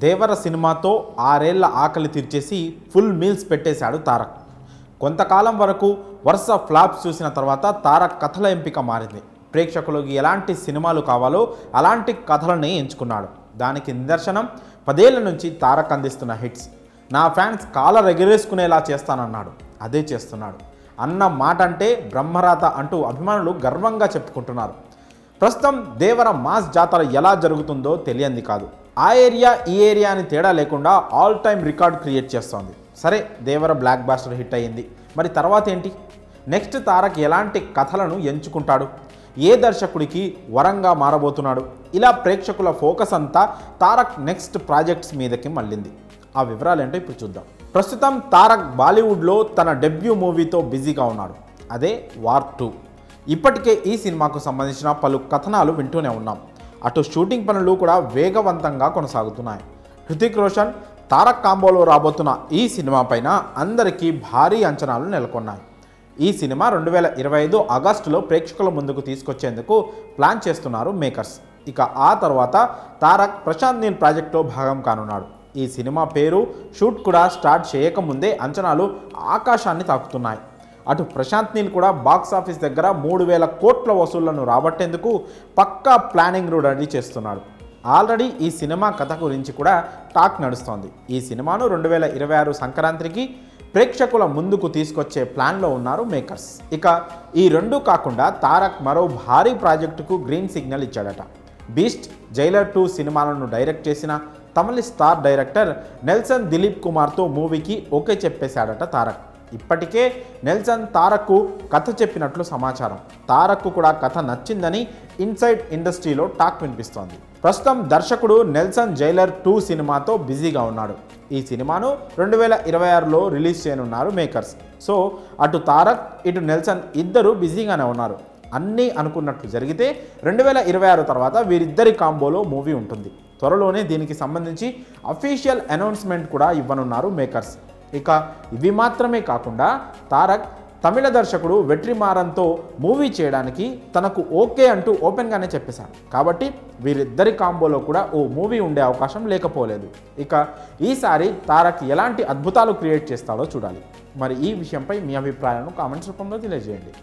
దేవర సినిమాతో 6 ఏళ్ల ఆకలి తీర్చేసి ఫుల్ మీల్స్ పెట్టేశాడు తారక్. కొంతకాలం వరకు వరుస ఫ్లాప్స్ చూసిన తర్వాత తారక్ కథల ఎంపిక మారింది. ప్రేక్షకులకు ఎలాంటి సినిమాలు కావాలో అలాంటి కథలనే ఎంచుకున్నాడు. దానికి నిదర్శనం 10 ఏళ్ల నుంచి తారక్ అందిస్తున్న హిట్స్. నా ఫ్యాన్స్ కాలర్ ఎగిరేసుకునేలా చేస్తానన్నాడు, అదే చేస్తున్నాడు. అన్న మాట అంటే బ్రహ్మరాత అంటూ అభిమానులు గర్వంగా చెప్పుకుంటున్నారు. ప్రస్తుతం దేవర మాస్ జాతర ఎలా జరుగుతుందో తెలియంది కాదు. ఆ ఏరియా ఈ ఏరియా అని తేడా లేకుండా ఆల్ టైమ్ రికార్డ్ క్రియేట్ చేస్తోంది. సరే, దేవర బ్లాక్ బాస్టర్ హిట్ అయ్యింది, మరి తర్వాత ఏంటి? నెక్స్ట్ తారక్ ఎలాంటి కథలను ఎంచుకుంటాడు? ఏ దర్శకుడికి వరంగా మారబోతున్నాడు? ఇలా ప్రేక్షకుల ఫోకస్ అంతా తారక్ నెక్స్ట్ ప్రాజెక్ట్స్ మీదకి మళ్ళింది. ఆ వివరాలు ఏంటో ఇప్పుడు చూద్దాం. ప్రస్తుతం తారక్ బాలీవుడ్లో తన డెబ్యూ మూవీతో బిజీగా ఉన్నాడు. అదే వార్ 2. ఇప్పటికే ఈ సినిమాకు సంబంధించిన పలు కథనాలు వింటూనే ఉన్నాం. అటు షూటింగ్ పనులు కూడా వేగవంతంగా కొనసాగుతున్నాయి. హృతిక్ రోషన్, తారక్ కాంబోలో రాబోతున్న ఈ సినిమా పైన అందరికీ భారీ అంచనాలు నెలకొన్నాయి. ఈ సినిమా 2025 ఆగస్టులో ప్రేక్షకుల ముందుకు తీసుకొచ్చేందుకు ప్లాన్ చేస్తున్నారు మేకర్స్. ఇక ఆ తర్వాత తారక్ ప్రశాంత్ నీల్ ప్రాజెక్టులో భాగం కానున్నాడు. ఈ సినిమా పేరు, షూట్ కూడా స్టార్ట్ చేయకముందే అంచనాలు ఆకాశాన్ని తాకుతున్నాయి. అటు ప్రశాంత్ నీల్ కూడా బాక్సాఫీస్ దగ్గర 3000 కోట్ల వసూళ్లను రాబట్టేందుకు పక్కా ప్లానింగ్ రెడీ చేస్తున్నాడు. ఆల్రెడీ ఈ సినిమా కథ గురించి కూడా టాక్ నడుస్తోంది. ఈ సినిమాను 2026 సంక్రాంతికి ప్రేక్షకుల ముందుకు తీసుకొచ్చే ప్లాన్లో ఉన్నారు మేకర్స్. ఇక ఈ రెండు కాకుండా తారక్ మరో భారీ ప్రాజెక్టుకు గ్రీన్ సిగ్నల్ ఇచ్చాడట. బీస్ట్, జైలర్ 2 సినిమాలను డైరెక్ట్ చేసిన తమిళ స్టార్ డైరెక్టర్ నెల్సన్ దిలీప్ కుమార్తో మూవీకి ఓకే చెప్పేశాడట తారక్. ఇప్పటికే నెల్సన్ తారక్కు కథ చెప్పినట్లు సమాచారం. తారక్కు కూడా కథ నచ్చిందని ఇన్సైడ్ ఇండస్ట్రీలో టాక్ వినిపిస్తోంది. ప్రస్తుతం దర్శకుడు నెల్సన్ జైలర్ 2 సినిమాతో బిజీగా ఉన్నాడు. ఈ సినిమాను 2026లో రిలీజ్ చేయనున్నారు మేకర్స్. సో అటు తారక్ ఇటు నెల్సన్ ఇద్దరు బిజీగానే ఉన్నారు. అన్నీ అనుకున్నట్లు జరిగితే 2026 తర్వాత వీరిద్దరి కాంబోలో మూవీ ఉంటుంది. త్వరలోనే దీనికి సంబంధించి అఫీషియల్ అనౌన్స్మెంట్ కూడా ఇవ్వనున్నారు మేకర్స్. ఇక ఇవి మాత్రమే కాకుండా తారక్ తమిళ దర్శకుడు వెట్రిమారన్తో మూవీ చేయడానికి తనకు ఓకే అంటూ ఓపెన్గానే చెప్పేశాడు. కాబట్టి వీరిద్దరి కాంబోలో కూడా ఓ మూవీ ఉండే అవకాశం లేకపోలేదు. ఇక ఈసారి తారక్ ఎలాంటి అద్భుతాలు క్రియేట్ చేస్తాడో చూడాలి. మరి ఈ విషయంపై మీ అభిప్రాయాలను కామెంట్స్ రూపంలో తెలియజేయండి.